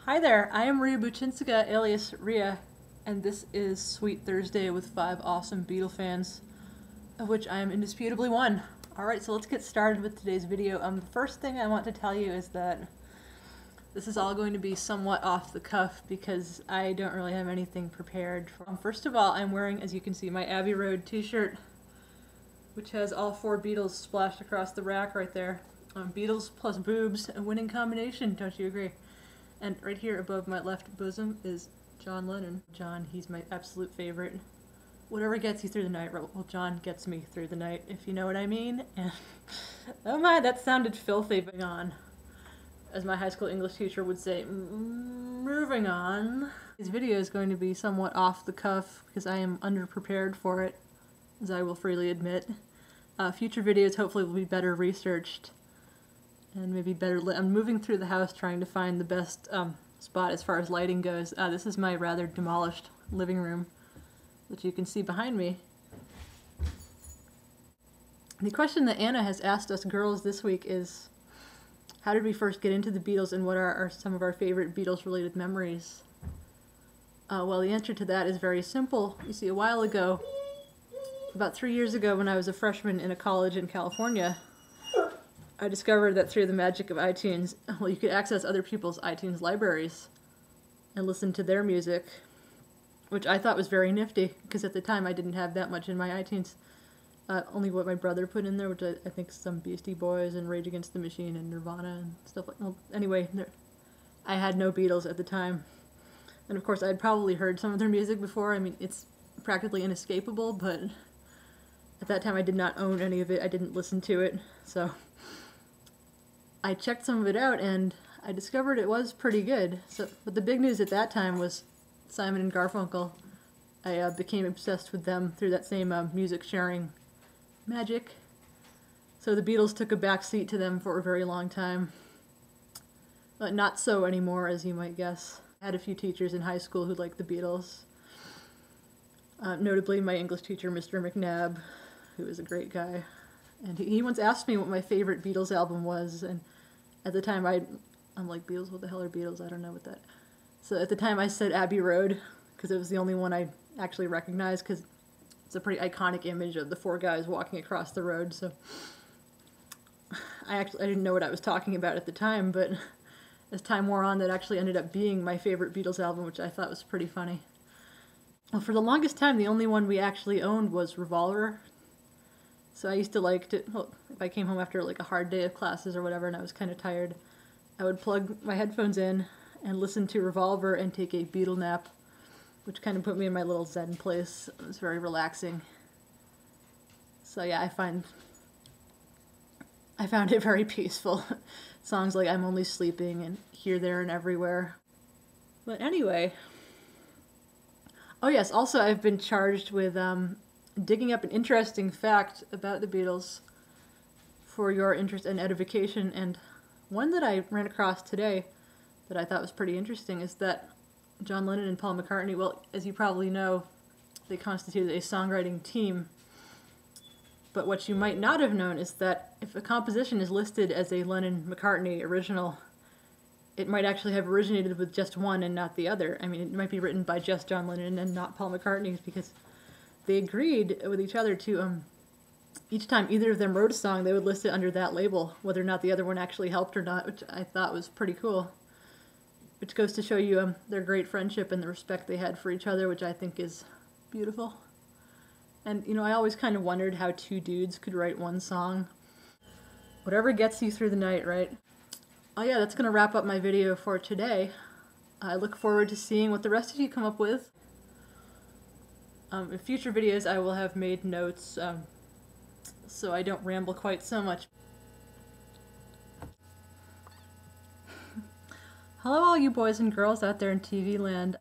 Hi there, I am Ria Buchinska, alias Ria, and this is Sweet Thursday with 5 awesome Beatle fans, of which I am indisputably one. Alright, so let's get started with today's video. The first thing I want to tell you is that this is all going to be somewhat off the cuff because I don't really have anything prepared. First of all, I'm wearing, as you can see, my Abbey Road t-shirt, which has all 4 Beatles splashed across the rack right there. Beatles plus boobs, a winning combination, don't you agree? And right here above my left bosom is John Lennon. John, he's my absolute favorite. Whatever gets you through the night, well, John gets me through the night, if you know what I mean. And oh my, that sounded filthy. Moving on. As my high school English teacher would say, moving on. This video is going to be somewhat off the cuff because I am underprepared for it, as I will freely admit. Future videos hopefully will be better researched. And maybe better lit. I'm moving through the house trying to find the best spot as far as lighting goes. This is my rather demolished living room, which you can see behind me. The question that Anna has asked us girls this week is, how did we first get into the Beatles and what are some of our favorite Beatles-related memories? Well, the answer to that is very simple. You see, a while ago, about 3 years ago when I was a freshman in a college in California, I discovered that through the magic of iTunes, well, you could access other people's iTunes libraries and listen to their music, which I thought was very nifty, because at the time I didn't have that much in my iTunes. Only what my brother put in there, which I think some Beastie Boys and Rage Against the Machine and Nirvana and stuff like that. Well, anyway, I had no Beatles at the time. And of course, I'd probably heard some of their music before. I mean, it's practically inescapable, but at that time I did not own any of it. I didn't listen to it, so I checked some of it out and I discovered it was pretty good. But the big news at that time was Simon and Garfunkel. I became obsessed with them through that same music sharing magic. So the Beatles took a back seat to them for a very long time. But not so anymore, as you might guess. I had a few teachers in high school who liked the Beatles. Notably my English teacher, Mr. McNabb, who was a great guy. And he once asked me what my favorite Beatles album was, and at the time I'm like, Beatles? What the hell are Beatles? I don't know what that. So at the time I said Abbey Road, because it was the only one I actually recognized, because it's a pretty iconic image of the 4 guys walking across the road, so I didn't know what I was talking about at the time, but as time wore on, that actually ended up being my favorite Beatles album, which I thought was pretty funny. Well, for the longest time, the only one we actually owned was Revolver. So I used to like to, well, if I came home after like a hard day of classes or whatever and I was kind of tired, I would plug my headphones in and listen to Revolver and take a Beatle nap, which kind of put me in my little zen place. It was very relaxing. So yeah, I found it very peaceful. Songs like I'm Only Sleeping and Here, There, and Everywhere. But anyway, oh yes, also I've been charged with digging up an interesting fact about the Beatles for your interest and edification, and one that I ran across today that I thought was pretty interesting is that John Lennon and Paul McCartney, well, as you probably know, they constituted a songwriting team, but what you might not have known is that if a composition is listed as a Lennon-McCartney original, it might actually have originated with just one and not the other. I mean, it might be written by just John Lennon and not Paul McCartney, because they agreed with each other to, each time either of them wrote a song, they would list it under that label, whether or not the other one actually helped or not, which I thought was pretty cool. Which goes to show you their great friendship and the respect they had for each other, which I think is beautiful. And, you know, I always kind of wondered how 2 dudes could write one song. Whatever gets you through the night, right? Oh yeah, that's going to wrap up my video for today. I look forward to seeing what the rest of you come up with. In future videos I will have made notes so I don't ramble quite so much. Hello all you boys and girls out there in TV land.